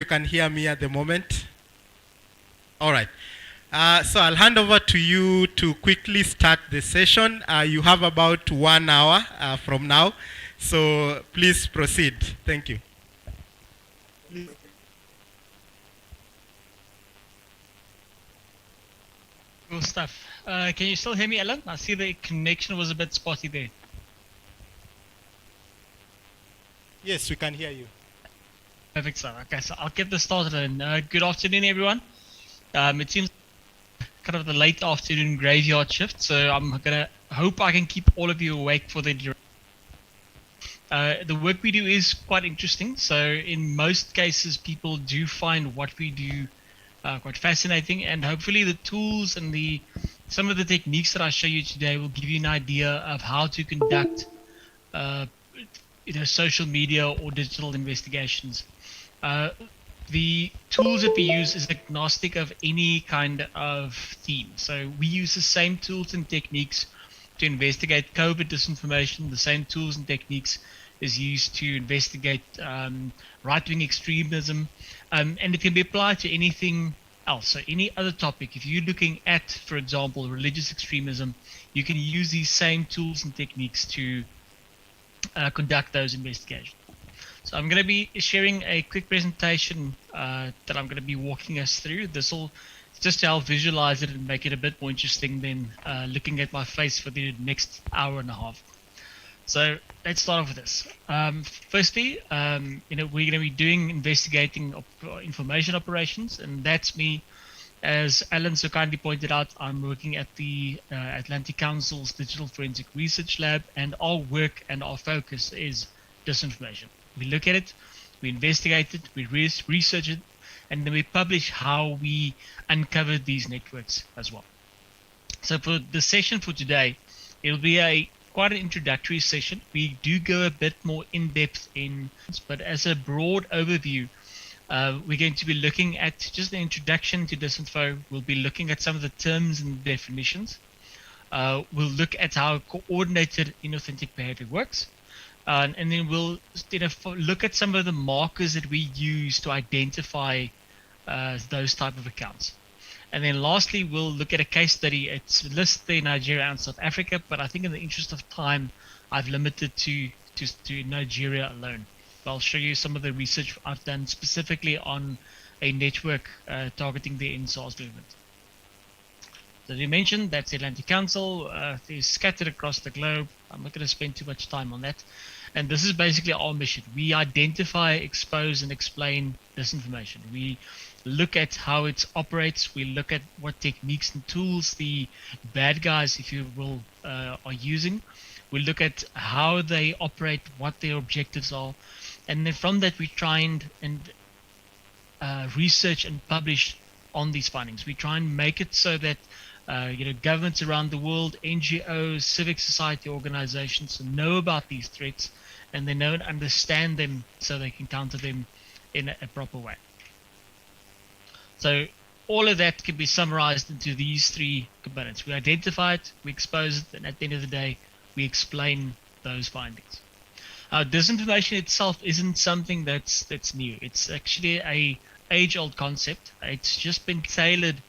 You can hear me at the moment. All right. So I'll hand over to you to quickly start the session. You have about 1 hour from now. So please proceed. Thank you. Cool stuff. Can you still hear me, Alan? I see the connection was a bit spotty there. Yes, we can hear you. Perfect stuff. Okay, so I'll get this started. And good afternoon, everyone. It seems kind of the late afternoon graveyard shift, so I'm gonna hope I can keep all of you awake for the duration. The work we do is quite interesting. So in most cases, people do find what we do quite fascinating, and hopefully the tools and some of the techniques that I show you today will give you an idea of how to conduct social media or digital investigations. The tools that we use is agnostic of any kind of theme. So we use the same tools and techniques to investigate COVID disinformation. The same tools and techniques is used to investigate right-wing extremism, and it can be applied to anything else. So any other topic, if you're looking at, for example, religious extremism, you can use these same tools and techniques to conduct those investigations. So I'm going to be sharing a quick presentation that I'm going to be walking us through. This will just to help visualize it and make it a bit more interesting than looking at my face for the next hour and a half. So let's start off with this. Firstly, we're going to be doing investigating information operations, and that's me. As Alan so kindly pointed out, I'm working at the Atlantic Council's Digital Forensic Research Lab, and our work and our focus is disinformation. We look at it, we investigate it, we research it, and then we publish how we uncovered these networks as well. So for the session for today, it'll be quite an introductory session. We do go a bit more in depth but as a broad overview, we're going to be looking at just the introduction to disinfo. We'll be looking at some of the terms and definitions. We'll look at how coordinated inauthentic behavior works. And then we'll look at some of the markers that we use to identify those type of accounts. And then lastly, we'll look at a case study. It's listed Nigeria and South Africa, but I think in the interest of time, I've limited to Nigeria alone. I'll show you some of the research I've done specifically on a network targeting the NSARS movement. So as you mentioned, that's the Atlantic Council. They're scattered across the globe. I'm not going to spend too much time on that. And this is basically our mission. We identify, expose, and explain disinformation. We look at how it operates. We look at what techniques and tools the bad guys, if you will, are using. We look at how they operate, what their objectives are. And then from that, we try and research and publish on these findings. We try and make it so that governments around the world, NGOs, civic society organizations know about these threats, and they know and understand them so they can counter them in a proper way. So all of that can be summarized into these three components. We identify it, we expose it, and at the end of the day, we explain those findings. Disinformation itself isn't something that's new. It's actually a age-old concept. It's just been tailored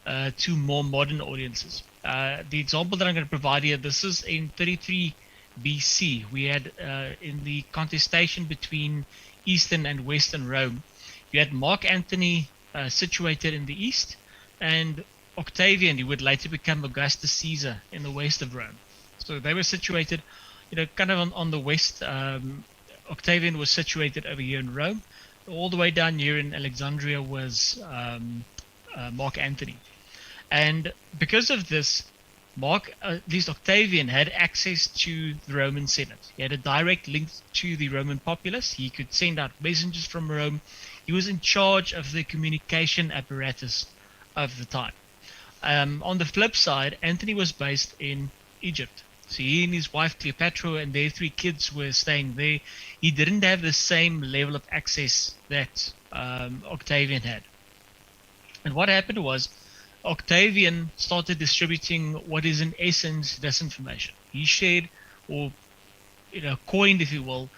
to more modern audiences. The example that I'm going to provide here, this is in 33 BC. We had in the contestation between Eastern and Western Rome, you had Mark Antony situated in the east, and Octavian, who would later become Augustus Caesar, in the west of Rome. So they were situated, kind of on the west. Octavian was situated over here in Rome. All the way down here in Alexandria was Mark Antony. And because of this, at least Octavian, had access to the Roman Senate. He had a direct link to the Roman populace. He could send out messengers from Rome. He was in charge of the communication apparatus of the time. On the flip side, Antony was based in Egypt. So he and his wife Cleopatra and their 3 kids were staying there. He didn't have the same level of access that Octavian had. And what happened was, Octavian started distributing what is in essence disinformation. He shared, or coined, if you will,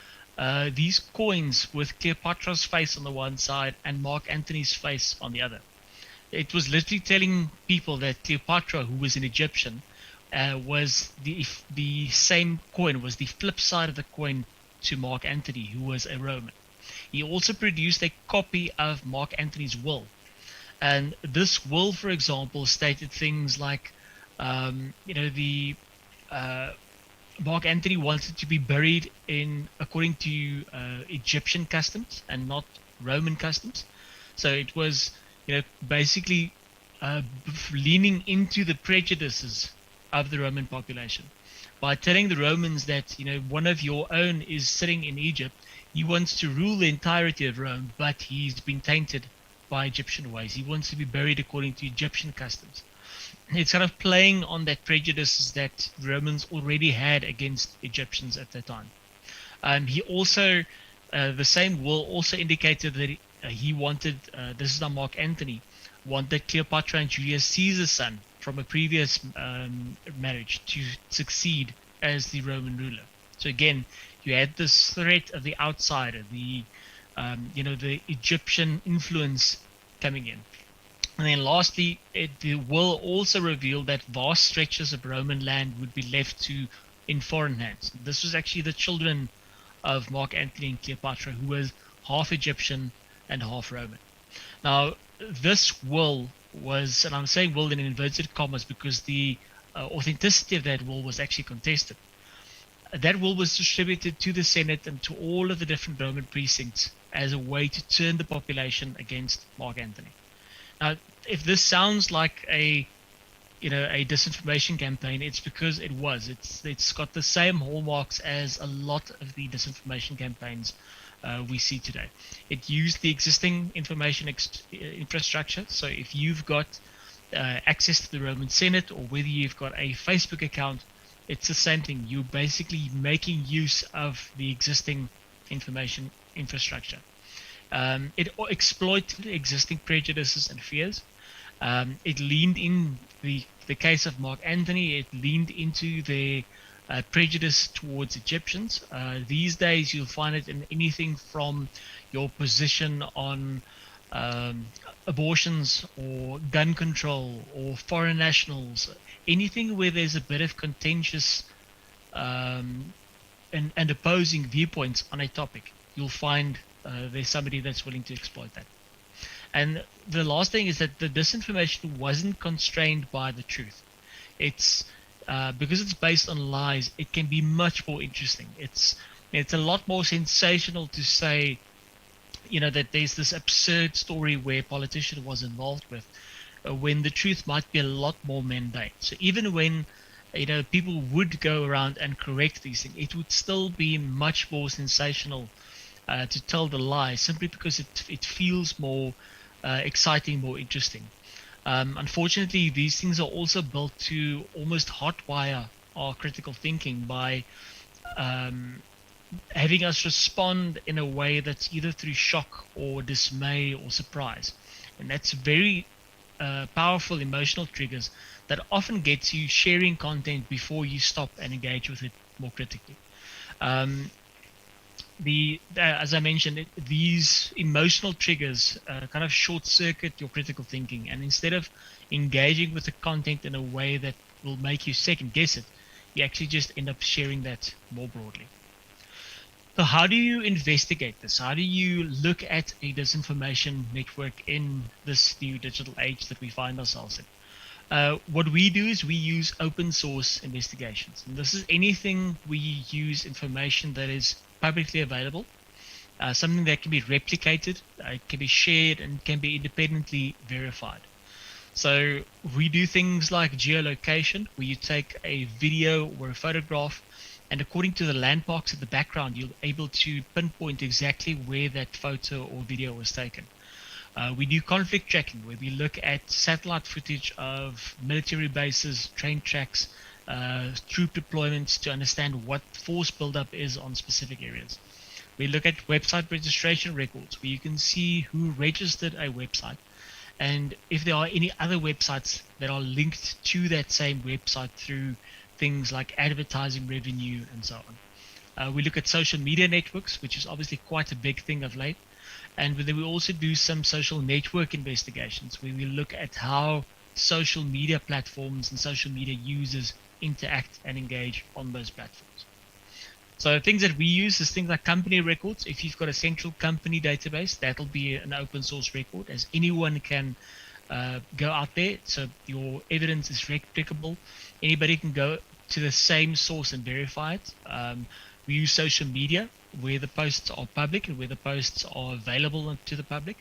these coins with Cleopatra's face on the one side and Mark Antony's face on the other. It was literally telling people that Cleopatra, who was an Egyptian, was the same coin, was the flip side of the coin to Mark Antony, who was a Roman. He also produced a copy of Mark Antony's will. And this will, for example, stated things like, the Mark Antony wanted to be buried in according to Egyptian customs and not Roman customs. So it was, basically leaning into the prejudices of the Roman population by telling the Romans that one of your own is sitting in Egypt. He wants to rule the entirety of Rome, but he's been tainted by Egyptian ways. He wants to be buried according to Egyptian customs. It's kind of playing on that prejudices that Romans already had against Egyptians at that time. He also, the same will also indicated that he wanted, this is now Mark Antony, wanted Cleopatra and Julius Caesar's son from a previous marriage to succeed as the Roman ruler. So again, you had this threat of the outsider, the Egyptian influence coming in. And then lastly, the will also revealed that vast stretches of Roman land would be left in foreign hands. This was actually the children of Mark Antony and Cleopatra, who was half Egyptian and half Roman. Now, this will was, and I'm saying will in inverted commas because the authenticity of that will was actually contested. That will was distributed to the Senate and to all of the different Roman precincts as a way to turn the population against Mark Antony. Now, if this sounds like a disinformation campaign, it's because it was. It's got the same hallmarks as a lot of the disinformation campaigns we see today. It used the existing information infrastructure. So if you've got access to the Roman Senate, or whether you've got a Facebook account, it's the same thing. You're basically making use of the existing information infrastructure. It exploited existing prejudices and fears. It leaned in the case of Mark Antony. It leaned into the prejudice towards Egyptians. These days, you'll find it in anything from your position on abortions or gun control or foreign nationals, anything where there's a bit of contentious and opposing viewpoints on a topic. You'll find there's somebody that's willing to exploit that. And the last thing is that the disinformation wasn't constrained by the truth. It's because it's based on lies, it can be much more interesting. It's a lot more sensational to say, that there's this absurd story where a politician was involved with, when the truth might be a lot more mundane. So even when people would go around and correct these things, it would still be much more sensational to tell the lie, simply because it feels more exciting, more interesting. Unfortunately, these things are also built to almost hotwire our critical thinking by having us respond in a way that's either through shock or dismay or surprise. And that's very powerful emotional triggers that often gets you sharing content before you stop and engage with it more critically. As I mentioned, these emotional triggers kind of short circuit your critical thinking, and instead of engaging with the content in a way that will make you second guess it, you actually just end up sharing that more broadly. So how do you investigate this? How do you look at a disinformation network in this new digital age that we find ourselves in? What we do is we use open source investigations. And this is anything we use information that is publicly available, something that can be replicated, can be shared, and can be independently verified. So we do things like geolocation, where you take a video or a photograph, and according to the landmarks in the background, you're able to pinpoint exactly where that photo or video was taken. We do conflict tracking, where we look at satellite footage of military bases, train tracks, troop deployments to understand what force buildup is on specific areas. We look at website registration records, where you can see who registered a website and if there are any other websites that are linked to that same website through things like advertising revenue and so on. We look at social media networks, which is obviously quite a big thing of late. And then we also do some social network investigations where we look at how social media platforms and social media users interact and engage on those platforms. So things that we use is things like company records. If you've got a central company database, that'll be an open source record, as anyone can go out there. So your evidence is replicable. Anybody can go to the same source and verify it. We use social media where the posts are public and where the posts are available to the public.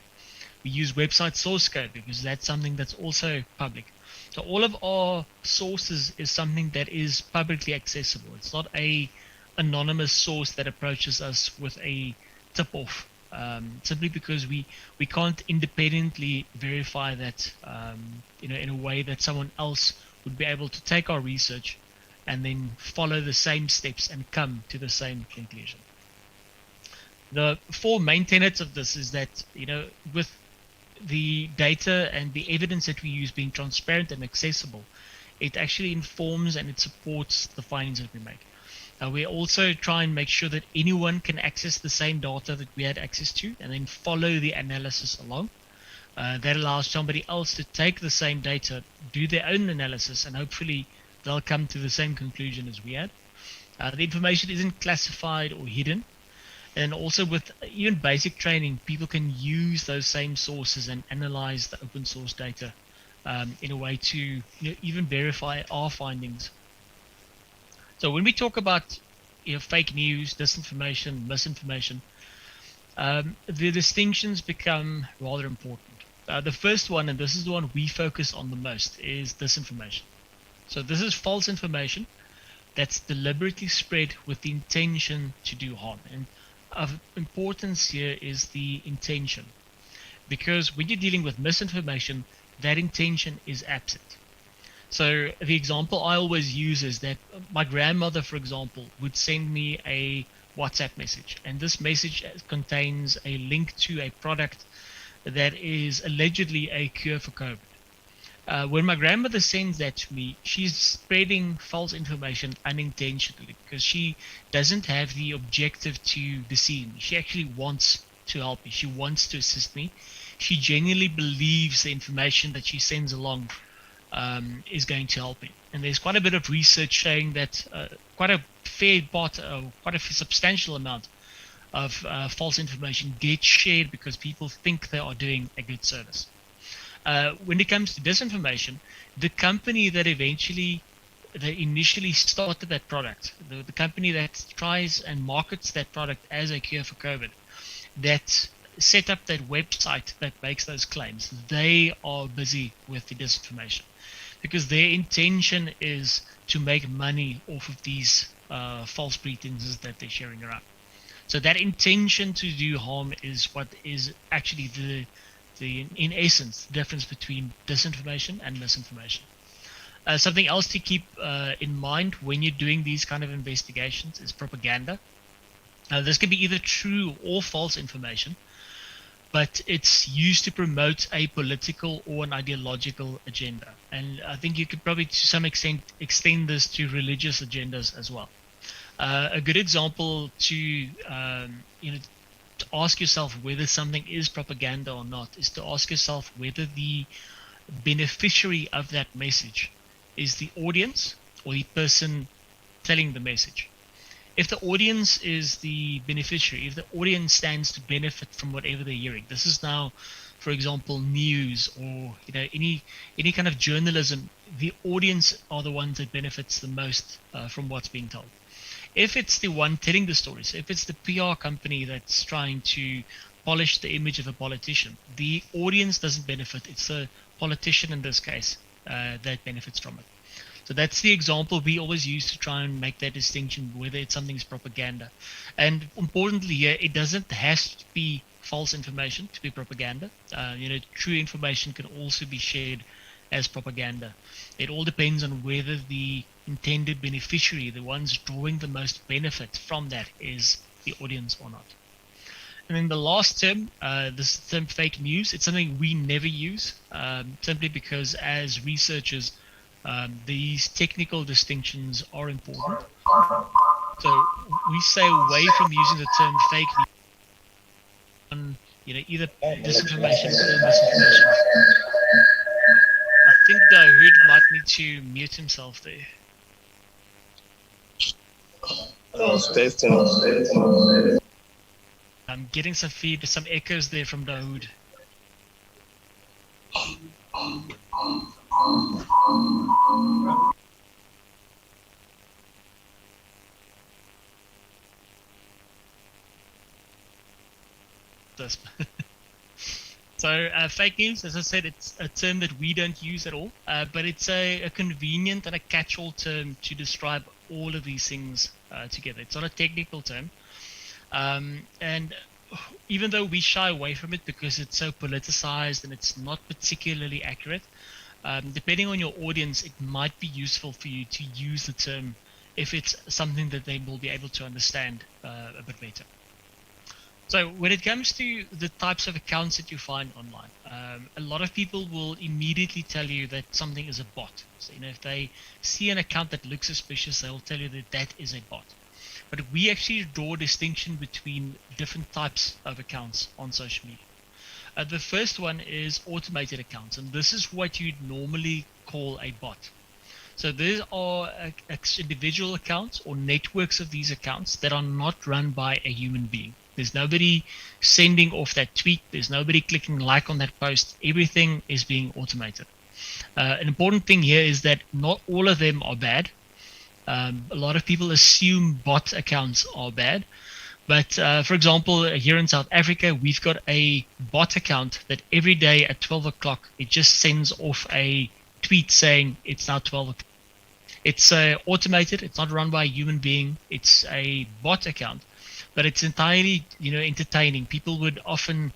We use website source code because that's something that's also public. So all of our sources is something that is publicly accessible. It's not a anonymous source that approaches us with a tip-off, simply because we can't independently verify that in a way that someone else would be able to take our research and then follow the same steps and come to the same conclusion. The four main tenets of this is that, with the data and the evidence that we use being transparent and accessible, it actually informs and it supports the findings that we make. We also try and make sure that anyone can access the same data that we had access to and then follow the analysis along. That allows somebody else to take the same data, do their own analysis, and hopefully they'll come to the same conclusion as we had. The information isn't classified or hidden. And also with even basic training, people can use those same sources and analyze the open source data in a way to even verify our findings. So when we talk about fake news, disinformation, misinformation, the distinctions become rather important. The first one, and this is the one we focus on the most, is disinformation. So this is false information that's deliberately spread with the intention to do harm. And of importance here is the intention, because when you're dealing with misinformation, that intention is absent. So the example I always use is that my grandmother, for example, would send me a WhatsApp message, and this message contains a link to a product that is allegedly a cure for COVID. When my grandmother sends that to me, she's spreading false information unintentionally because she doesn't have the objective to deceive me. She actually wants to help me. She wants to assist me. She genuinely believes the information that she sends along is going to help me. And there's quite a bit of research showing that quite a fair part, quite a substantial amount of false information gets shared because people think they are doing a good service. When it comes to disinformation, the company that initially started that product, the company that tries and markets that product as a cure for COVID, that set up that website that makes those claims, they are busy with the disinformation because their intention is to make money off of these false pretenses that they're sharing around. So that intention to do harm is what is actually in essence, the difference between disinformation and misinformation. Something else to keep in mind when you're doing these kind of investigations is propaganda. This can be either true or false information, but it's used to promote a political or an ideological agenda. And I think you could probably to some extent extend this to religious agendas as well. A good example to ask yourself whether something is propaganda or not is to ask yourself whether the beneficiary of that message is the audience or the person telling the message. If the audience is the beneficiary, if the audience stands to benefit from whatever they're hearing, this is now, for example, news or any kind of journalism, the audience are the ones that benefits the most from what's being told. If it's the one telling the stories, if it's the PR company that's trying to polish the image of a politician, the audience doesn't benefit. It's the politician in this case that benefits from it. So that's the example we always use to try and make that distinction, whether it's something's propaganda. And importantly here, it doesn't have to be false information to be propaganda. True information can also be shared as propaganda. It all depends on whether the intended beneficiary, the ones drawing the most benefit from that, is the audience or not. And then the last term, this term fake news, it's something we never use, simply because as researchers, these technical distinctions are important. So we stay away from using the term fake news on, either disinformation or misinformation. I think the Hood might need to mute himself there. I'm getting some feed, some echoes there from the Hood. This. So fake news, as I said, it's a term that we don't use at all, but it's a convenient and a catch-all term to describe all of these things together. It's not a technical term. And even though we shy away from it because it's so politicized and it's not particularly accurate, depending on your audience, it might be useful for you to use the term if it's something that they will be able to understand a bit better. So when it comes to the types of accounts that you find online, a lot of people will immediately tell you that something is a bot. So, if they see an account that looks suspicious, they'll tell you that that is a bot. But we actually draw a distinction between different types of accounts on social media. The first one is automated accounts, and this is what you'd normally call a bot. So these are individual accounts or networks of these accounts that are not run by a human being. There's nobody sending off that tweet. There's nobody clicking like on that post. Everything is being automated. An important thing here is that not all of them are bad. A lot of people assume bot accounts are bad. But for example, here in South Africa, we've got a bot account that every day at 12 o'clock, it just sends off a tweet saying it's now 12 o'clock. It's automated. It's not run by a human being. It's a bot account. But it's entirely, entertaining. People would often,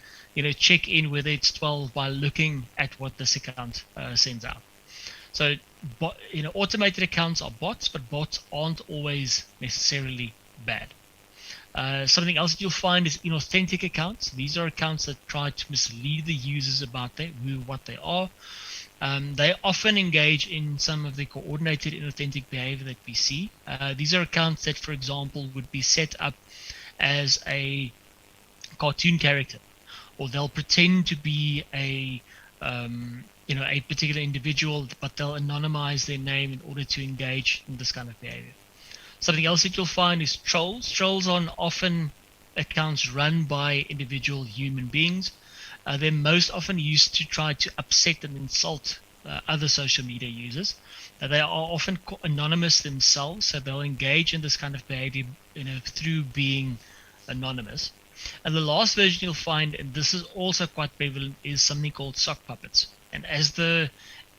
check in whether it's 12 by looking at what this account sends out. So, automated accounts are bots, but bots aren't always necessarily bad. Something else that you'll find is inauthentic accounts. These are accounts that try to mislead the users about what they are. They often engage in some of the coordinated inauthentic behavior that we see. These are accounts that, for example, would be set up as a cartoon character, or they'll pretend to be a particular individual, but they'll anonymize their name in order to engage in this kind of behavior. Something else that you'll find is trolls. Trolls are often accounts run by individual human beings. They're most often used to try to upset and insult other social media users. They are often anonymous themselves, so they'll engage in this kind of behavior through being anonymous. And the last version you'll find, and this is also quite prevalent, is something called sock puppets. And as the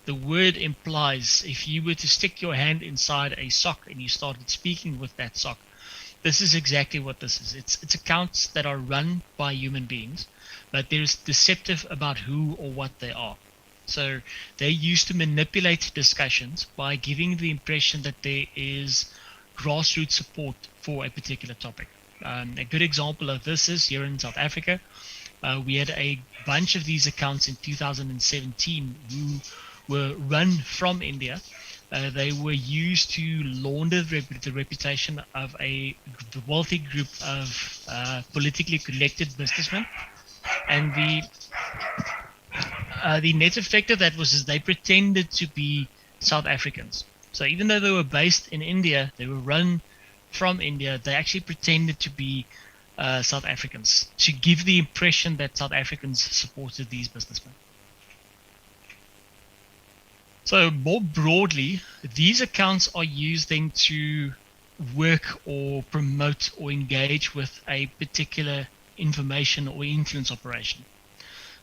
word implies, if you were to stick your hand inside a sock and you started speaking with that sock, this is exactly what this is. It's accounts that are run by human beings, but there's deceptive about who or what they are. So they're used to manipulate discussions by giving the impression that there is grassroots support for a particular topic. A good example of this is here in South Africa. We had a bunch of these accounts in 2017 who were run from India. They were used to launder the reputation of a wealthy group of politically connected businessmen. And the net effect of that was they pretended to be South Africans. So even though they were based in India, they were run from India, they actually pretended to be South Africans to give the impression that South Africans supported these businessmen. So more broadly, these accounts are used then to work or promote or engage with a particular information or influence operation.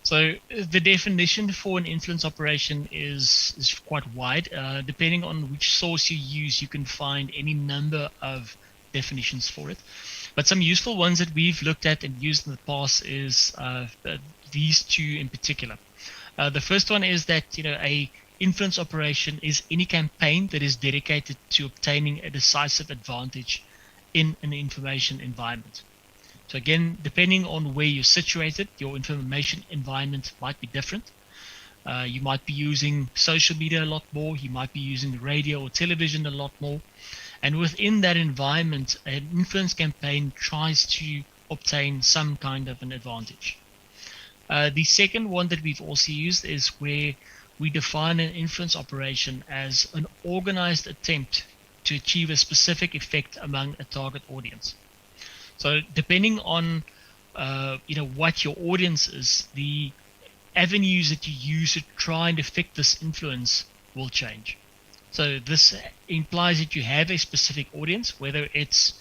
So the definition for an influence operation is quite wide. Depending on which source you use, you can find any number of definitions for it. But some useful ones that we've looked at and used in the past is these two in particular. The first one is that a influence operation is any campaign that is dedicated to obtaining a decisive advantage in an information environment. So again, depending on where you're situated, your information environment might be different. You might be using social media a lot more. You might be using radio or television a lot more. And within that environment, an influence campaign tries to obtain some kind of an advantage. The second one that we've also used is where we define an influence operation as an organized attempt to achieve a specific effect among a target audience. So depending on what your audience is, the avenues that you use to try and affect this influence will change. So this implies that you have a specific audience, whether it's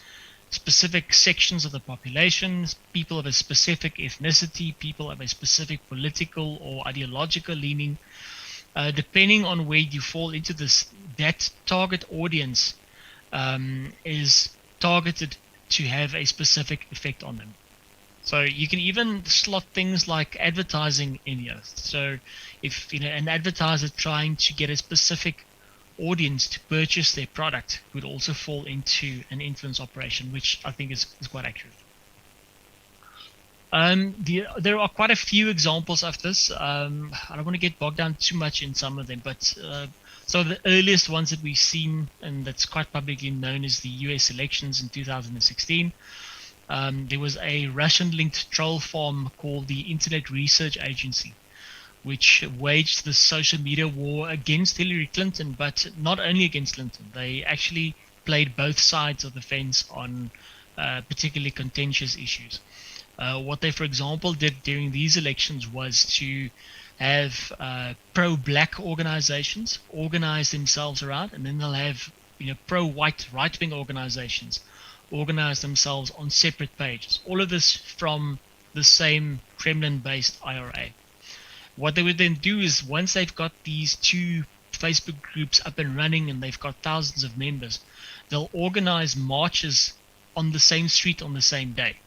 specific sections of the population, people of a specific ethnicity, people of a specific political or ideological leaning. Depending on where you fall into this, that target audience is targeted to have a specific effect on them. So you can even slot things like advertising in here. So if an advertiser trying to get a specific audience to purchase their product would also fall into an influence operation, which I think is quite accurate. There are quite a few examples of this. I don't want to get bogged down too much in some of them, but so the earliest ones that we've seen, and that's quite publicly known, is the US elections in 2016. There was a Russian-linked troll farm called the Internet Research Agency, which waged the social media war against Hillary Clinton, but not only against Clinton. They actually played both sides of the fence on particularly contentious issues. What they, for example, did during these elections was to have pro-black organizations organize themselves around, and then they'll have pro-white right-wing organizations organize themselves on separate pages. All of this from the same Kremlin-based IRA. What they would then do is, once they've got these two Facebook groups up and running and they've got thousands of members, they'll organize marches on the same street on the same day.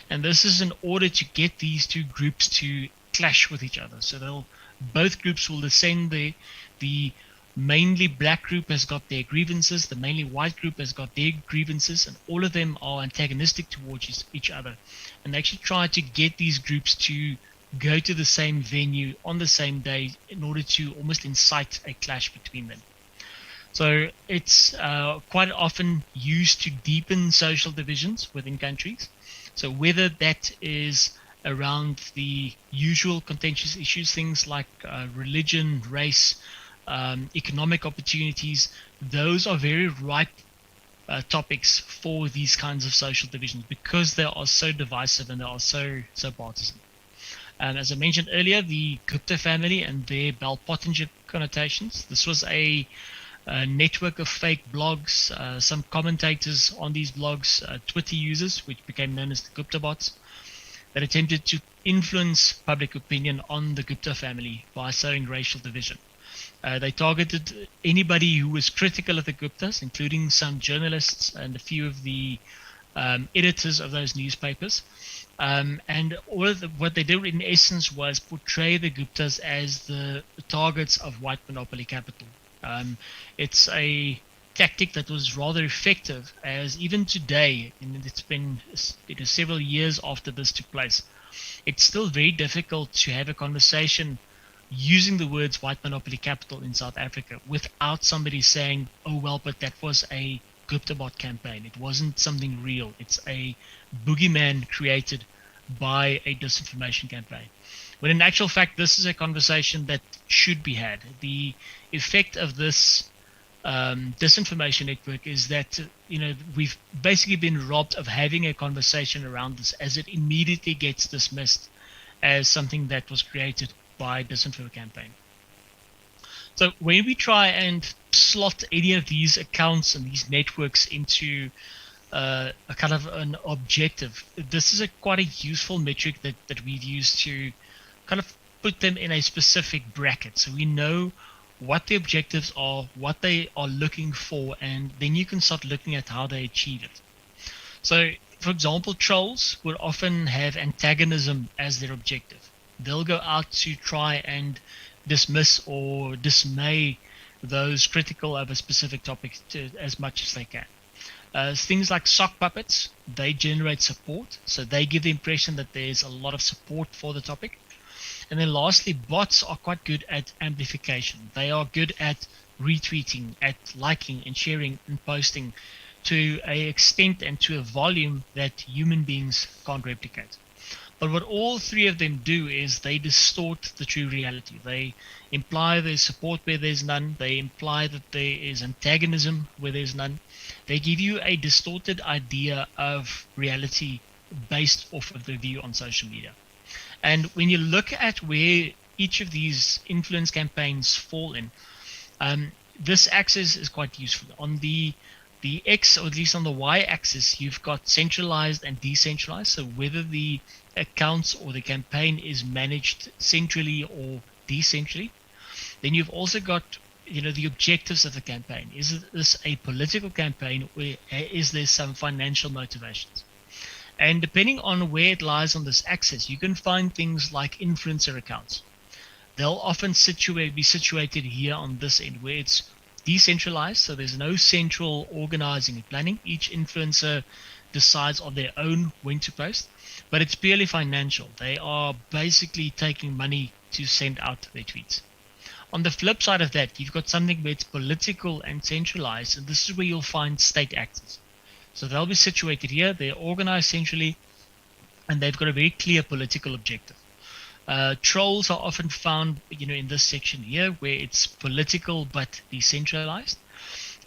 And this is in order to get these two groups to clash with each other. So both groups will descend the mainly black group has got their grievances, the mainly white group has got their grievances, and all of them are antagonistic towards each other. And they actually try to get these groups to go to the same venue on the same day in order to almost incite a clash between them. So it's quite often used to deepen social divisions within countries. So whether that is around the usual contentious issues, things like religion, race, economic opportunities, those are very ripe topics for these kinds of social divisions because they are so divisive and they are so partisan. As I mentioned earlier, the Gupta family and their Bell-Pottinger connotations. This was a network of fake blogs, some commentators on these blogs, Twitter users, which became known as the Gupta bots, that attempted to influence public opinion on the Gupta family by sowing racial division. They targeted anybody who was critical of the Guptas, including some journalists and a few of the editors of those newspapers. And what they did in essence was portray the Guptas as the targets of white monopoly capital. It's a tactic that was rather effective, as even today, and it's been several years after this took place, it's still very difficult to have a conversation using the words white monopoly capital in South Africa without somebody saying, oh well, but that was a Gupta bot campaign. It wasn't something real. It's a boogeyman created by a disinformation campaign. When in actual fact, this is a conversation that should be had. The effect of this disinformation network is that we've basically been robbed of having a conversation around this, as it immediately gets dismissed as something that was created by disinfo campaign. So when we try and slot any of these accounts and these networks into a kind of an objective, this is quite a useful metric that we've used to kind of put them in a specific bracket. So we know what the objectives are, what they are looking for, and then you can start looking at how they achieve it. So, for example, trolls would often have antagonism as their objective. They'll go out to try and dismiss or dismay those critical of a specific topic as much as they can. Things like sock puppets, they generate support, so they give the impression that there's a lot of support for the topic. And then lastly, bots are quite good at amplification. They are good at retweeting, at liking and sharing and posting to an extent and to a volume that human beings can't replicate. But what all three of them do is they distort the true reality. They imply there's support where there's none. They imply that there is antagonism where there's none. They give you a distorted idea of reality based off of the view on social media. And when you look at where each of these influence campaigns fall in, this axis is quite useful. On the X, or at least on the Y axis, you've got centralized and decentralized. So whether the accounts or the campaign is managed centrally or decentrally. Then you've also got, the objectives of the campaign. Is this a political campaign, or is there some financial motivations? And depending on where it lies on this axis, you can find things like influencer accounts. They'll often be situated here on this end, where it's decentralized, so there's no central organizing and planning. Each influencer decides on their own when to post, but it's purely financial. They are basically taking money to send out their tweets. On the flip side of that, you've got something where it's political and centralized, and this is where you'll find state actors. So they'll be situated here, they're organized centrally, and they've got a very clear political objective. Trolls are often found, in this section here, where it's political but decentralized.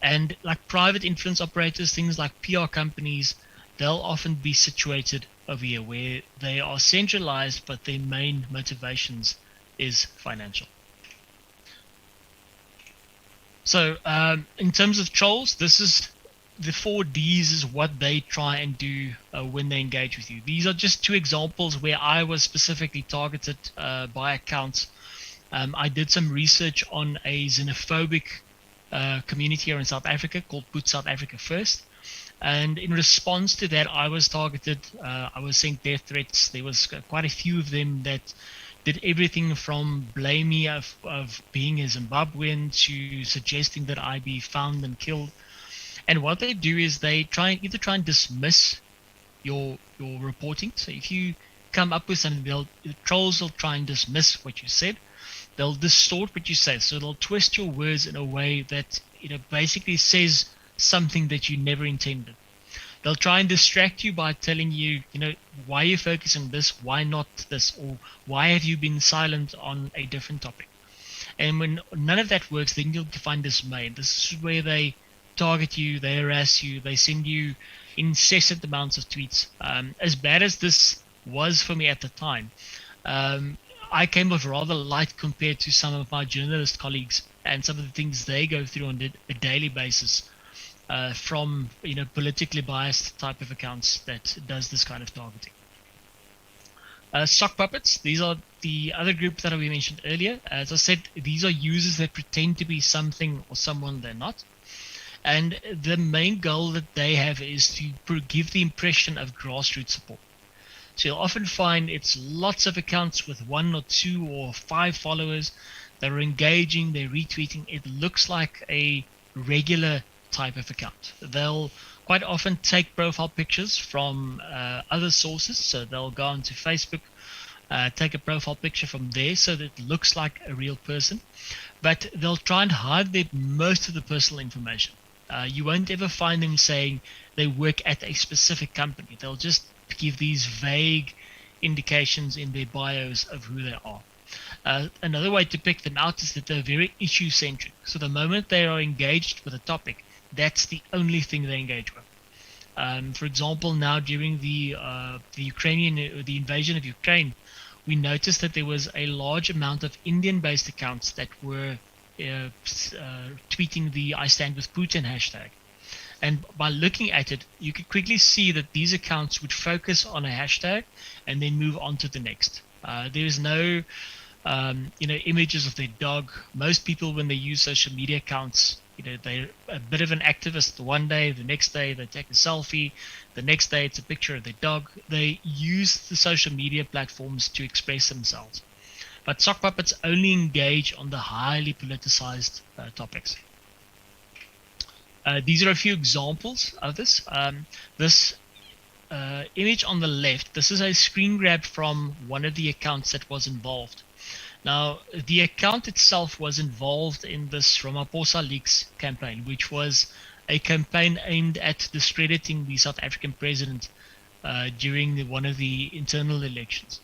And like private influence operators, things like PR companies, they'll often be situated over here, where they are centralized, but their main motivations is financial. So in terms of trolls, this is the 4 Ds is what they try and do when they engage with you. These are just 2 examples where I was specifically targeted by accounts. I did some research on a xenophobic community here in South Africa called Put South Africa First. And in response to that, I was targeted. I was sent death threats. There was quite a few of them that did everything from blame me of being a Zimbabwean to suggesting that I be found and killed. And what they do is they try and dismiss your reporting. So if you come up with something, the trolls will try and dismiss what you said. They'll distort what you say. So they'll twist your words in a way that basically says something that you never intended. They'll try and distract you by telling you, why you focus on this, why not this, or why have you been silent on a different topic. And when none of that works, then you'll find dismay. This is where they target you, they harass you, they send you incessant amounts of tweets. As bad as this was for me at the time, I came off rather light compared to some of my journalist colleagues and some of the things they go through on a daily basis from politically biased type of accounts that does this kind of targeting. Sock puppets, these are the other group that we mentioned earlier. As I said, these are users that pretend to be something or someone they're not. And the main goal that they have is to give the impression of grassroots support. So you'll often find it's lots of accounts with 1 or 2 or 5 followers that are engaging, they're retweeting. It looks like a regular type of account. They'll quite often take profile pictures from other sources. So they'll go onto Facebook, take a profile picture from there so that it looks like a real person. But they'll try and hide most of the personal information. You won't ever find them saying they work at a specific company. They'll just give these vague indications in their bios of who they are. Another way to pick them out is that they're very issue-centric. So the moment they are engaged with a topic, that's the only thing they engage with. For example, now during the invasion of Ukraine, we noticed that there was a large amount of Indian-based accounts that were tweeting the I Stand With Putin hashtag. And by looking at it, you could quickly see that these accounts would focus on a hashtag and then move on to the next. There is no images of their dog. Most people, when they use social media accounts, they're a bit of an activist one day, the next day they take a selfie, the next day it's a picture of their dog. They use the social media platforms to express themselves. But sock puppets only engage on the highly politicized topics. These are a few examples of this. This image on the left, this is a screen grab from one of the accounts that was involved. Now, the account itself was involved in this Ramaphosa Leaks campaign, which was a campaign aimed at discrediting the South African president during one of the internal elections.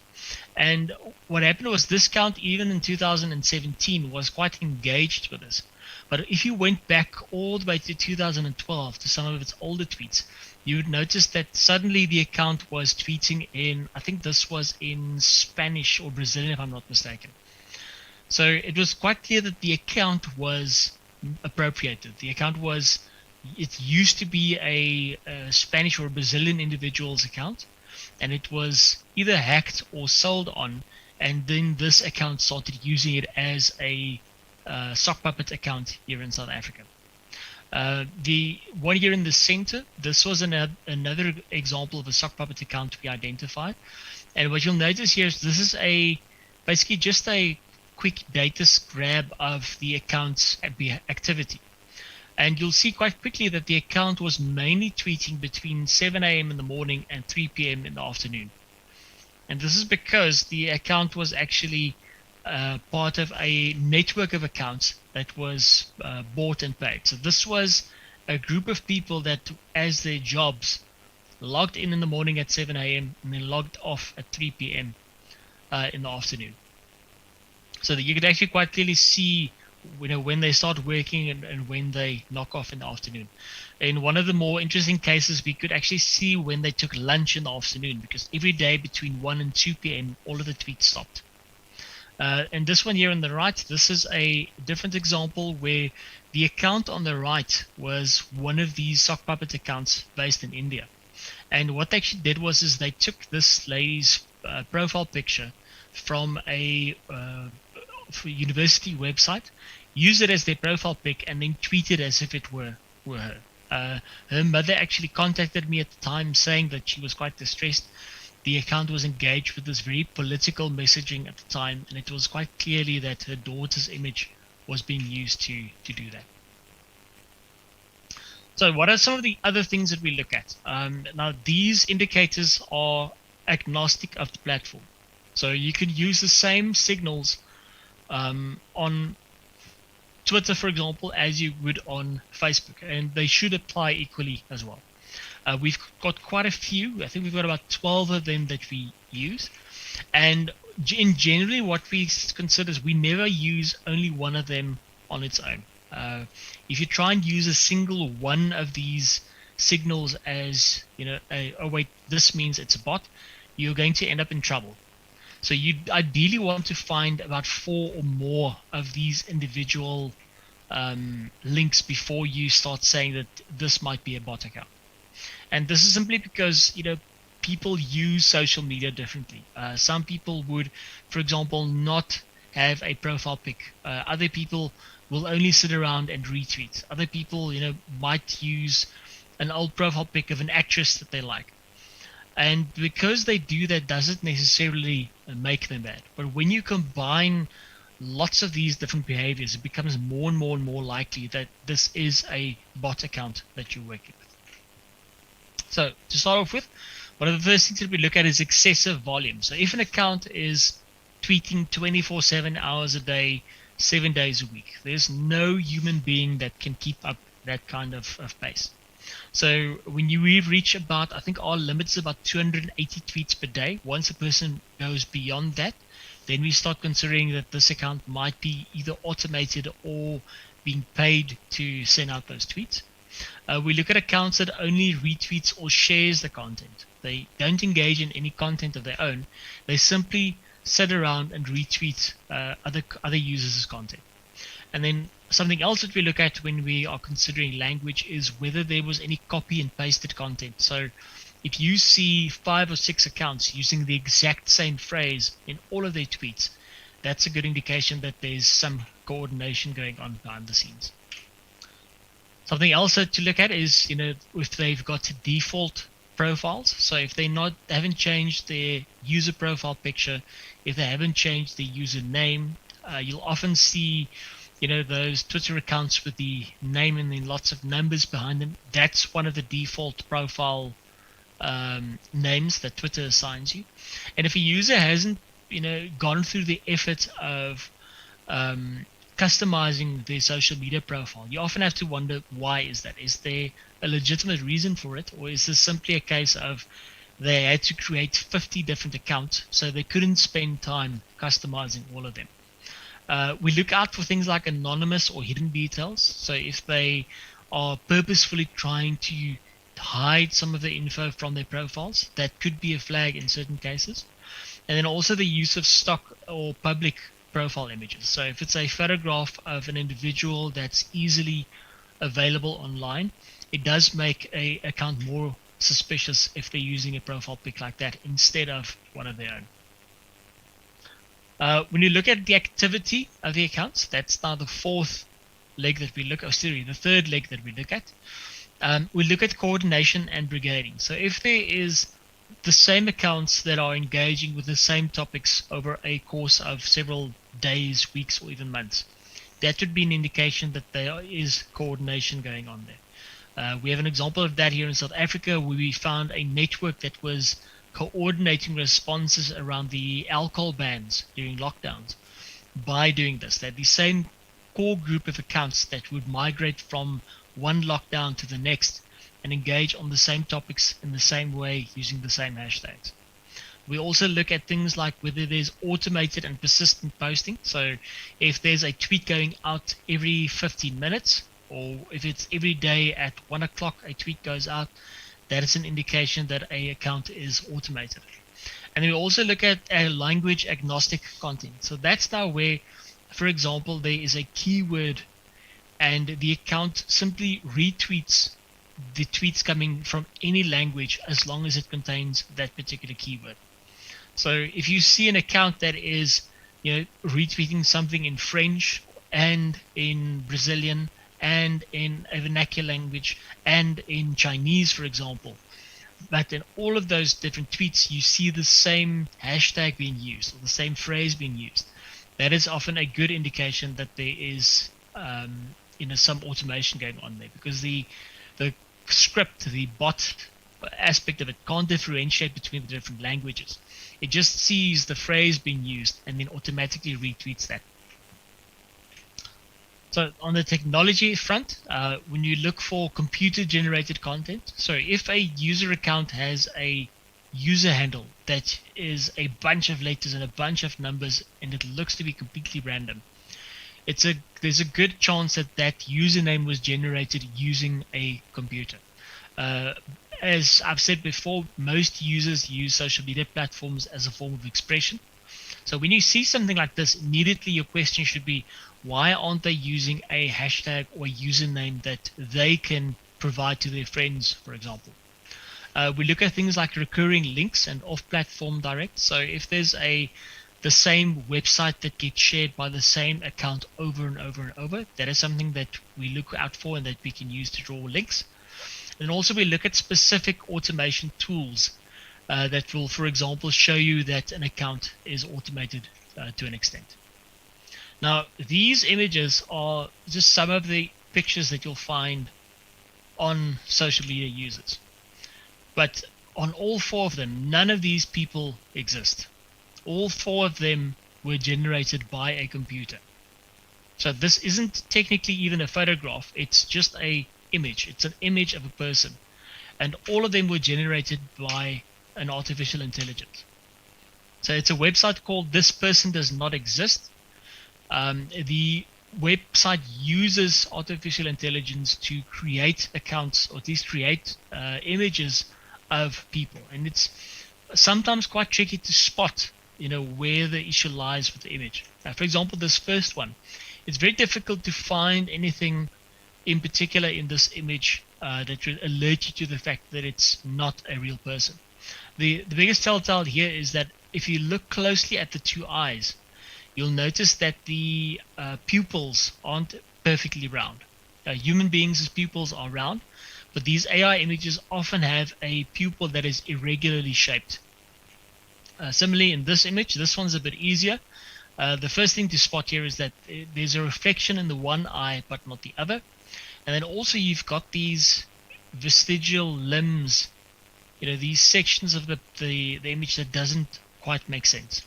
And what happened was this account, even in 2017, was quite engaged with this. But if you went back all the way to 2012 to some of its older tweets, you would notice that suddenly the account was tweeting in, I think this was in Spanish or Brazilian, if I'm not mistaken. So it was quite clear that the account was appropriated. The account was, it used to be a Spanish or Brazilian individual's account, and it was either hacked or sold on, and then this account started using it as a sock puppet account here in South Africa. The one here in the center, this was another example of a sock puppet account we identified. And what you'll notice here is this is basically just a quick data grab of the account's activity. And you'll see quite quickly that the account was mainly tweeting between 7 a.m. in the morning and 3 p.m. in the afternoon. And this is because the account was actually part of a network of accounts that was bought and paid. So this was a group of people that, as their jobs, logged in the morning at 7 a.m. and then logged off at 3 p.m. In the afternoon. So that you could actually quite clearly see, when they start working and when they knock off in the afternoon. In one of the more interesting cases, we could actually see when they took lunch in the afternoon, because every day between 1 and 2 p.m. all of the tweets stopped. And this one here on the right, this is a different example where the account on the right was one of these sock puppet accounts based in India. And what they actually did was they took this lady's profile picture from a university website, used it as their profile pic, and then tweeted as if it were her. Her mother actually contacted me at the time saying that she was quite distressed. The account was engaged with this very political messaging at the time, and it was quite clearly that her daughter's image was being used to do that. So what are some of the other things that we look at? Now, these indicators are agnostic of the platform. So you can use the same signals on Twitter, for example, as you would on Facebook, and they should apply equally as well. We've got quite a few. I think we've got about 12 of them that we use. And in generally, what we consider is we never use only one of them on its own. If you try and use a single one of these signals as, oh wait, this means it's a bot, you're going to end up in trouble. So you ideally want to find about 4 or more of these individual links before you start saying that this might be a bot account. And this is simply because, people use social media differently. Some people would, for example, not have a profile pic. Other people will only sit around and retweet. Other people, might use an old profile pic of an actress that they like. And because they do that doesn't necessarily make them bad. But when you combine lots of these different behaviors, it becomes more and more and more likely that this is a bot account that you're working with. So to start off with, one of the first things that we look at is excessive volume. So if an account is tweeting 24/7 hours a day, 7 days a week, there's no human being that can keep up that kind of pace. So when we reach about, I think our limit is about 280 tweets per day. Once a person goes beyond that, then we start considering that this account might be either automated or being paid to send out those tweets. We look at accounts that only retweets or shares the content. They don't engage in any content of their own. They simply sit around and retweet other users' content. And then something else that we look at when we are considering language is whether there was any copy and pasted content. So if you see 5 or 6 accounts using the exact same phrase in all of their tweets, that's a good indication that there's some coordination going on behind the scenes. Something else to look at is, if they've got default profiles. So if they haven't changed their user profile picture, if they haven't changed their username, you'll often see those Twitter accounts with the name and then lots of numbers behind them. That's one of the default profile names that Twitter assigns you. And if a user hasn't gone through the effort of customizing their social media profile, you often have to wonder, why is that? Is there a legitimate reason for it, or is this simply a case of they had to create 50 different accounts, so they couldn't spend time customizing all of them? We look out for things like anonymous or hidden details. So if they are purposefully trying to hide some of the info from their profiles, that could be a flag in certain cases. And then also the use of stock or public profile images. So if it's a photograph of an individual that's easily available online, it does make a account more suspicious if they're using a profile pic like that instead of one of their own. When you look at the activity of the accounts, that's now the fourth leg that we look at, the third leg that we look at. We look at coordination and brigading. So if there is the same accounts that are engaging with the same topics over a course of several days, weeks, or even months, that would be an indication that there is coordination going on there. We have an example of that here in South Africa, where we found a network that was coordinating responses around the alcohol bans during lockdowns. By doing this, that the same core group of accounts that would migrate from one lockdown to the next and engage on the same topics in the same way using the same hashtags. We also look at things like whether there's automated and persistent posting. So if there's a tweet going out every 15 minutes, or if it's every day at 1 o'clock a tweet goes out, that is an indication that a account is automated. And then we also look at a language agnostic content. So that's now where, for example, there is a keyword and the account simply retweets the tweets coming from any language as long as it contains that particular keyword. So if you see an account that is retweeting something in French and in Brazilian and in a vernacular language and in Chinese, for example, but in all of those different tweets you see the same hashtag being used or the same phrase being used, that is often a good indication that there is some automation going on there, because the script, the bot aspect of it, can't differentiate between the different languages. It just sees the phrase being used and then automatically retweets that. So on the technology front, when you look for computer-generated content, so if a user account has a user handle that is a bunch of letters and a bunch of numbers and it looks to be completely random, there's a good chance that that username was generated using a computer. As I've said before, most users use social media platforms as a form of expression. So when you see something like this, immediately your question should be, why aren't they using a hashtag or a username that they can provide to their friends, for example? We look at things like recurring links and off-platform direct. So if there's the same website that gets shared by the same account over and over and over, that is something that we look out for and that we can use to draw links. And also we look at specific automation tools that will, for example, show you that an account is automated to an extent. Now, these images are just some of the pictures that you'll find on social media users. But on all four of them, none of these people exist. All four of them were generated by a computer. So this isn't technically even a photograph, it's just an image. It's an image of a person. And all of them were generated by an artificial intelligence. So it's a website called This Person Does Not Exist. The website uses artificial intelligence to create accounts, or at least create images of people. And it's sometimes quite tricky to spot where the issue lies with the image. For example, this first one, it's very difficult to find anything in particular in this image that will alert you to the fact that it's not a real person. The biggest telltale here is that if you look closely at the two eyes, you'll notice that the pupils aren't perfectly round. Human beings' pupils are round, but these AI images often have a pupil that is irregularly shaped. Similarly, in this image, this one's a bit easier. The first thing to spot here is that there's a reflection in the one eye, but not the other. And then also you've got these vestigial limbs, these sections of the image that doesn't quite make sense.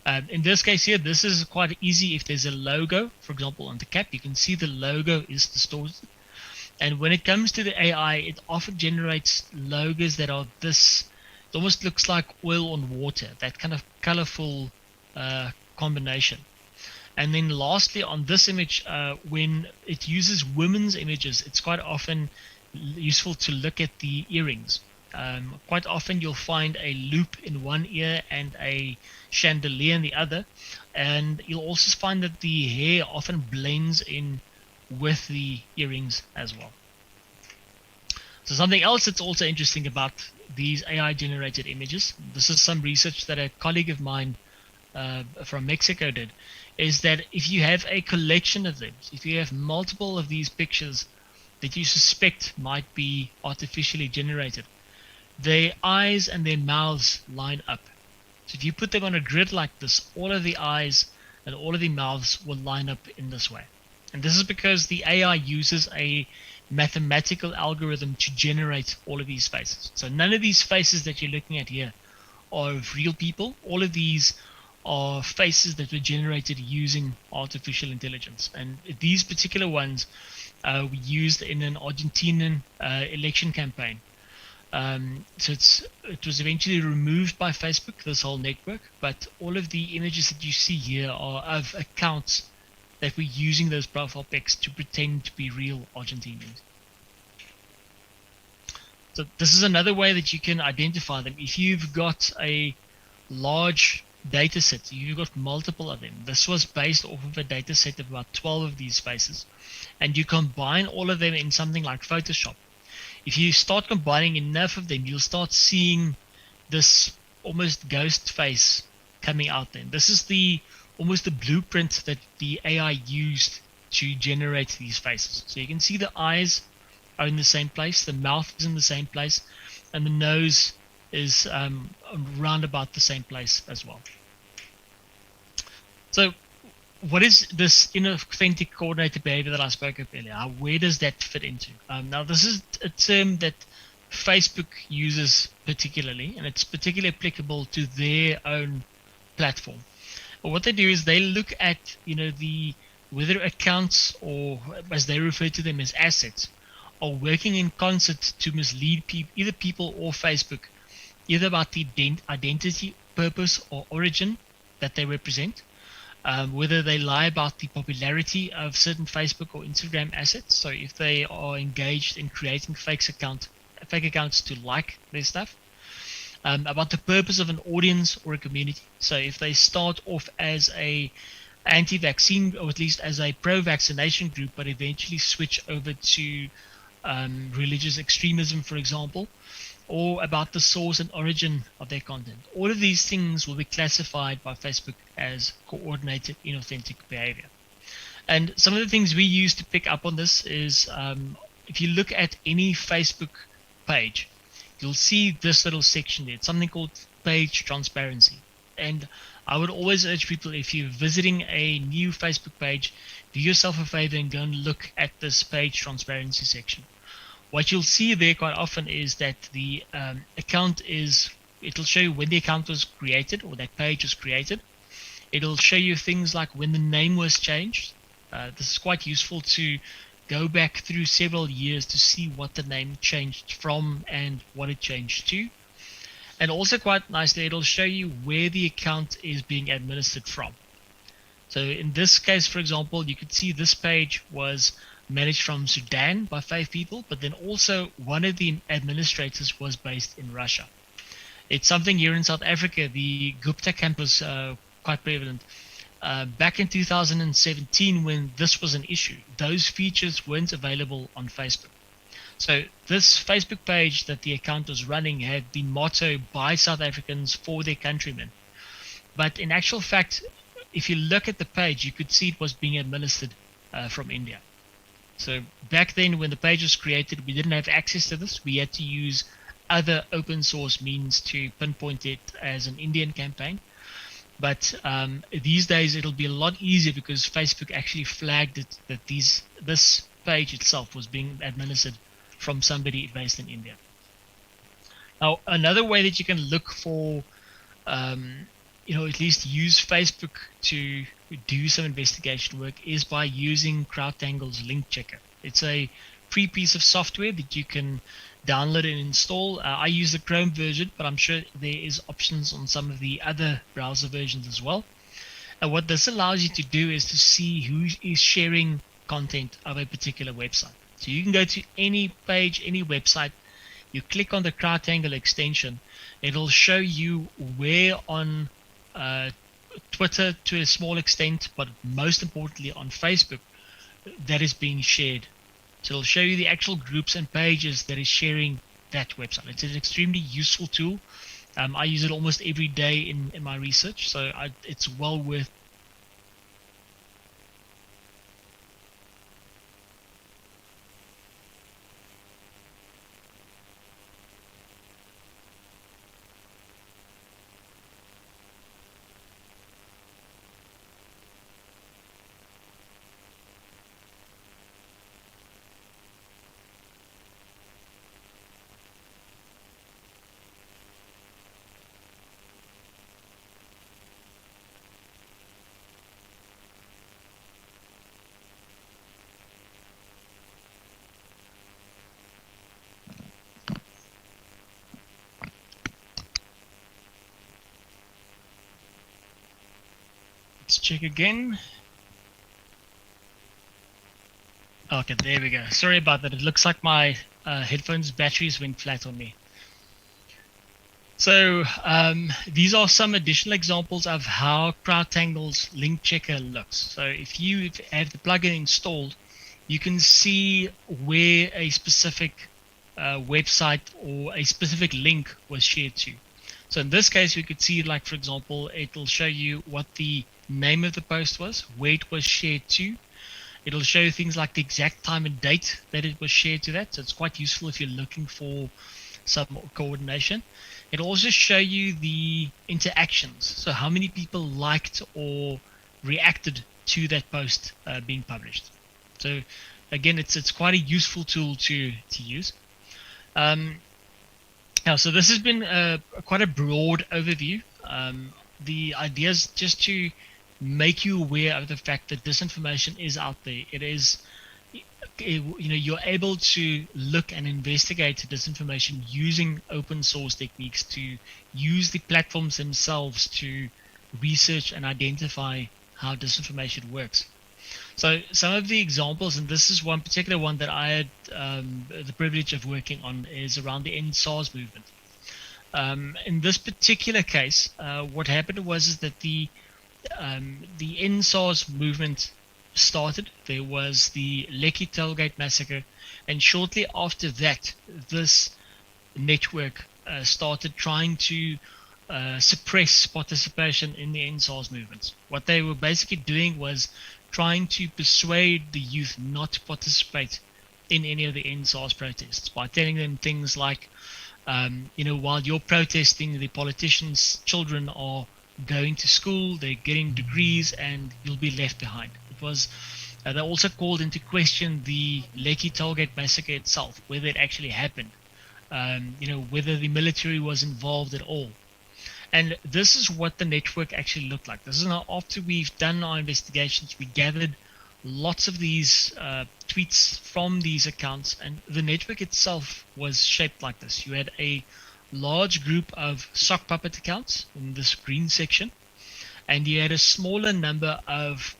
In this case here, this is quite easy. If there's a logo, for example, on the cap, you can see the logo is distorted. And when it comes to the AI, it often generates logos that are this, it almost looks like oil on water, that kind of colorful combination. And then lastly, on this image, when it uses women's images, it's quite often useful to look at the earrings. Quite often you'll find a loop in one ear and a chandelier in the other. And you'll also find that the hair often blends in with the earrings as well. So something else that's also interesting about these AI generated images, this is some research that a colleague of mine from Mexico did, is that if you have a collection of them, if you have multiple of these pictures that you suspect might be artificially generated, their eyes and their mouths line up. So if you put them on a grid like this, all of the eyes and all of the mouths will line up in this way. And this is because the AI uses a mathematical algorithm to generate all of these faces. So none of these faces that you're looking at here are of real people. All of these are faces that were generated using artificial intelligence. And these particular ones we used in an Argentinian election campaign. So it was eventually removed by Facebook, this whole network, but all of the images that you see here are of accounts that were using those profile pics to pretend to be real Argentinians. So this is another way that you can identify them. If you've got a large data set, you've got multiple of them. This was based off of a data set of about 12 of these faces, and you combine all of them in something like Photoshop. If you start combining enough of them, you'll start seeing this almost ghost face coming out then. This is almost the blueprint that the AI used to generate these faces. So you can see the eyes are in the same place, the mouth is in the same place, and the nose is around about the same place as well. So what is this inauthentic coordinated behavior that I spoke of earlier? Where does that fit into? Now, this is a term that Facebook uses particularly, and it's particularly applicable to their own platform. But what they do is they look at, whether accounts, or as they refer to them as assets, are working in concert to mislead either people or Facebook, either about the identity, purpose, or origin that they represent. Whether they lie about the popularity of certain Facebook or Instagram assets. So if they are engaged in creating fake accounts to like their stuff. About the purpose of an audience or a community. So if they start off as a anti-vaccine, or at least as a pro-vaccination group, but eventually switch over to religious extremism, for example, or about the source and origin of their content. All of these things will be classified by Facebook as coordinated inauthentic behavior. And some of the things we use to pick up on this is, if you look at any Facebook page, you'll see this little section there. It's something called page transparency. And I would always urge people, if you're visiting a new Facebook page, do yourself a favor and go and look at this page transparency section. What you'll see there quite often is that the account it'll show you when the account was created, or that page was created. It'll show you things like when the name was changed. This is quite useful to go back through several years to see what the name changed from and what it changed to. And also quite nicely, it'll show you where the account is being administered from. So in this case, for example, you could see this page was managed from Sudan by 5 people, but then also one of the administrators was based in Russia. It's something here in South Africa, the Gupta camp was quite prevalent. Back in 2017, when this was an issue, those features weren't available on Facebook. So this Facebook page that the account was running had been mottoed by South Africans for their countrymen. But in actual fact, if you look at the page, you could see it was being administered from India. So back then, when the page was created, we didn't have access to this. We had to use other open source means to pinpoint it as an Indian campaign. But these days, it'll be a lot easier because Facebook actually flagged it that this page itself was being administered from somebody based in India. Now, another way that you can look for at least use Facebook to do some investigation work is by using CrowdTangle's link checker. It's a free piece of software that you can download and install. I use the Chrome version, but I'm sure there is options on some of the other browser versions as well. And what this allows you to do is to see who is sharing content of a particular website. So you can go to any page, any website, you click on the CrowdTangle extension, it'll show you where on Twitter to a small extent, but most importantly on Facebook, that is being shared. So it'll show you the actual groups and pages that is sharing that website. It's an extremely useful tool. I use it almost every day in my research, so it's well worth. Let's check again. Okay, there we go. Sorry about that. It looks like my headphones batteries went flat on me. So these are some additional examples of how CrowdTangle's link checker looks. So if you have the plugin installed, you can see where a specific website or a specific link was shared to. So in this case, we could see, like, for example, it'll show you what the name of the post was, where it was shared to. It'll show you things like the exact time and date that it was shared to that. So it's quite useful if you're looking for some coordination. It'll also show you the interactions. So how many people liked or reacted to that post being published. So again, it's quite a useful tool to use. Now, so this has been quite a broad overview. The idea is just to make you aware of the fact that disinformation is out there. It is, you're able to look and investigate disinformation using open source techniques, to use the platforms themselves to research and identify how disinformation works. So some of the examples, and this is one particular one that I had the privilege of working on, is around the End SARS movement. In this particular case, what happened was that the End SARS movement started. There was the Lekki Tollgate massacre, and shortly after that, this network started trying to suppress participation in the End SARS movements. What they were basically doing was trying to persuade the youth not to participate in any of the End SARS protests by telling them things like, while you're protesting, the politicians' children are going to school, they're getting degrees, and you'll be left behind. It was they also called into question the Lekki Tollgate massacre itself, whether it actually happened, whether the military was involved at all. And this is what the network actually looked like. This is now after we've done our investigations. We gathered lots of these tweets from these accounts, and the network itself was shaped like this. You had a large group of sock puppet accounts in this green section, and you had a smaller number of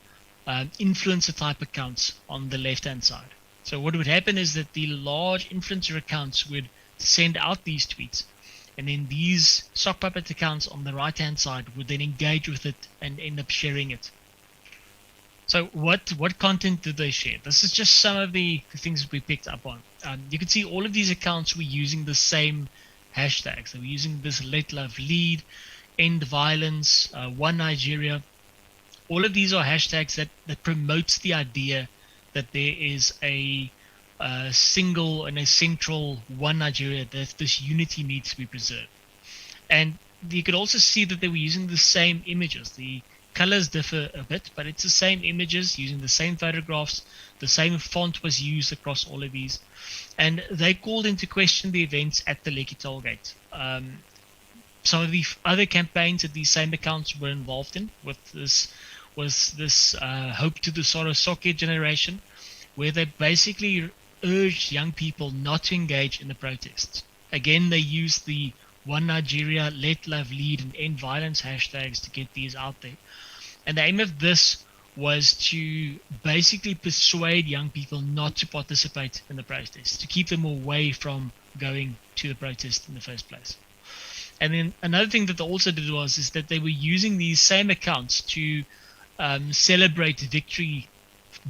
influencer type accounts on the left hand side. So what would happen is that the large influencer accounts would send out these tweets, and then these sock puppet accounts on the right hand side would then engage with it and end up sharing it. So what content did they share? This is just some of the things that we picked up on. You can see all of these accounts were using the same hashtags. They were using this Let Love Lead, End Violence, One Nigeria. All of these are hashtags that promotes the idea that there is a single and a central one Nigeria, that this unity needs to be preserved. And you could also see that they were using the same images. The colors differ a bit, but it's the same images, using the same photographs. The same font was used across all of these. And they called into question the events at the Lekki Tollgate. some of the other campaigns that these same accounts were involved in with this was this Hope to the Sorosoke generation, where they basically urged young people not to engage in the protests. Again, they used the One Nigeria, Let Love Lead, and End Violence hashtags to get these out there. And the aim of this was to basically persuade young people not to participate in the protests, to keep them away from going to the protest in the first place. And then another thing that they also did is that they were using these same accounts to celebrate victory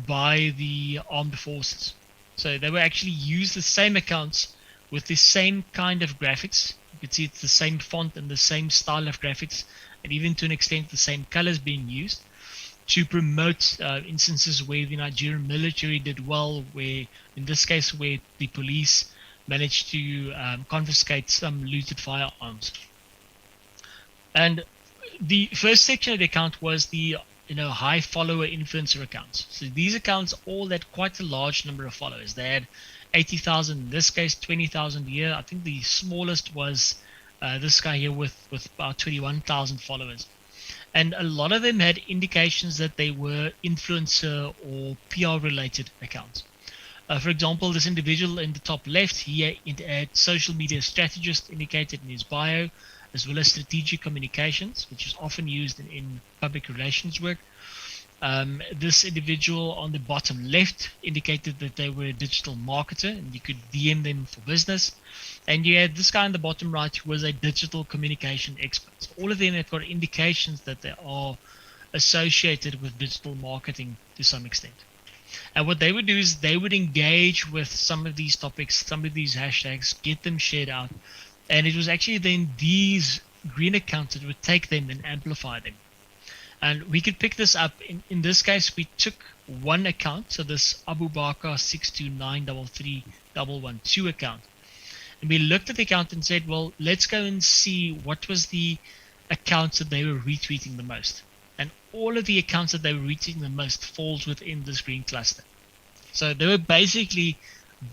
by the armed forces. So they were actually use the same accounts with the same kind of graphics. You can see it's the same font and the same style of graphics, and even to an extent the same colors being used to promote instances where the Nigerian military did well, where in this case where the police managed to confiscate some looted firearms. And the first section of the account was the high follower influencer accounts. So these accounts all had quite a large number of followers. They had 80,000, in this case 20,000 a year. I think the smallest was this guy here with about 21,000 followers. And a lot of them had indications that they were influencer or PR related accounts. For example, this individual in the top left, he had social media strategist indicated in his bio, as well as strategic communications, which is often used in public relations work. This individual on the bottom left indicated that they were a digital marketer, and you could DM them for business. And you had this guy on the bottom right who was a digital communication expert. So all of them have got indications that they are associated with digital marketing to some extent. And what they would do is they would engage with some of these topics, some of these hashtags, get them shared out. And it was actually then these green accounts that would take them and amplify them. And we could pick this up. In this case, we took one account, so this Abubakar 629331112 account. And we looked at the account and said, well, let's go and see what was the accounts that they were retweeting the most. And all of the accounts that they were retweeting the most falls within this green cluster. So they were basically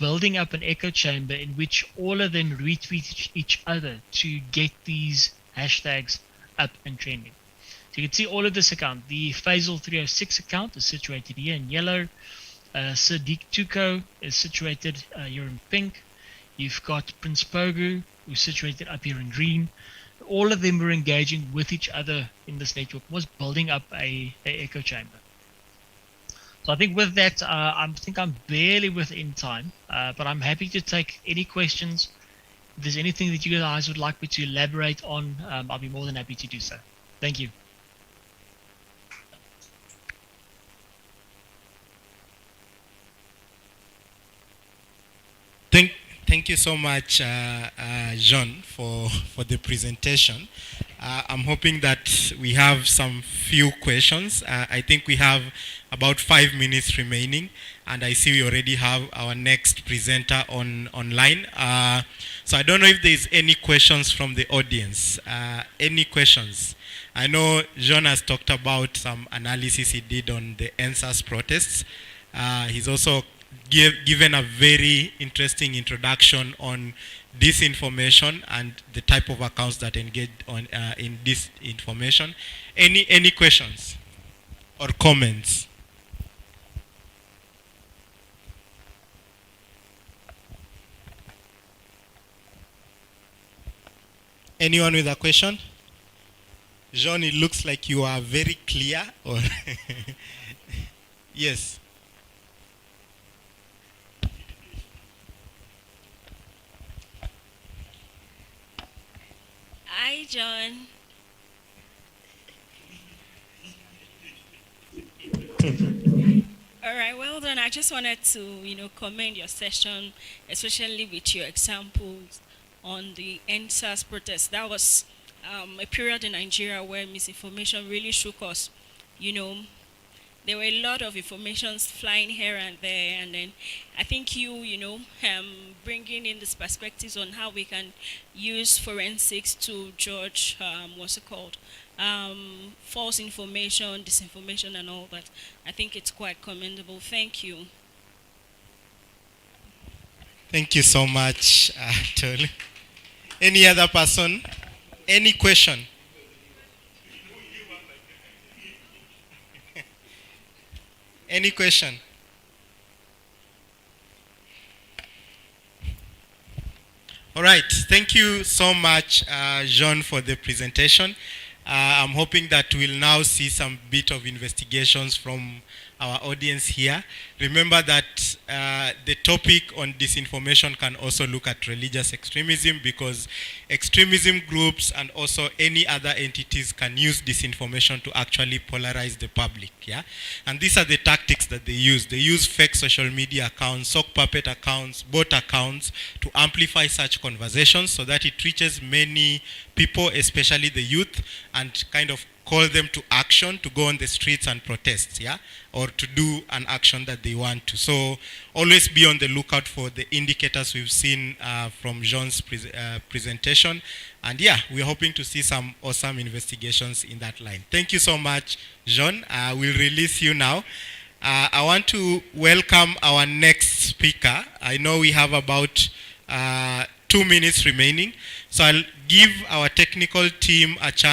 building up an echo chamber in which all of them retweet each other to get these hashtags up and trending. So you can see all of this account. The Faisal 306 account is situated here in yellow. Sadiq Tuko is situated here in pink. You've got Prince Pogu, who's situated up here in green. All of them were engaging with each other in this network, was building up a echo chamber. So I think with that, I think I'm barely within time, but I'm happy to take any questions. If there's anything that you guys would like me to elaborate on, I'll be more than happy to do so. Thank you. Thank you so much, John, for the presentation. I'm hoping that we have some few questions. I think we have about 5 minutes remaining, and I see we already have our next presenter online. So I don't know if there's any questions from the audience. Any questions? I know John has talked about some analysis he did on the NSAS protests. He's also given a very interesting introduction on disinformation and the type of accounts that engage on in this information. Any questions or comments? Anyone with a question? Jean, it looks like you are very clear. Or yes. Hi, John. All right, well done. I just wanted to, commend your session, especially with your examples on the NSAS protest. That was a period in Nigeria where misinformation really shook us. There were a lot of informations flying here and there, and then I think bringing in these perspectives on how we can use forensics to judge false information, disinformation, and all that. I think it's quite commendable. Thank you. Thank you so much, Tolu. Any other person? Any question? Any question? All right. Thank you so much, Jean, for the presentation. I'm hoping that we'll now see some bit of investigations from our audience here. Remember that the topic on disinformation can also look at religious extremism, because extremism groups and also any other entities can use disinformation to actually polarize the public. Yeah? And these are the tactics that they use. They use fake social media accounts, sock puppet accounts, bot accounts to amplify such conversations so that it reaches many people, especially the youth, and kind of call them to action, to go on the streets and protest, yeah, or to do an action that they want to. So always be on the lookout for the indicators we've seen from Jean's presentation. And yeah, we're hoping to see some awesome investigations in that line. Thank you so much, Jean. We'll release you now. I want to welcome our next speaker. I know we have about 2 minutes remaining. So I'll give our technical team a chance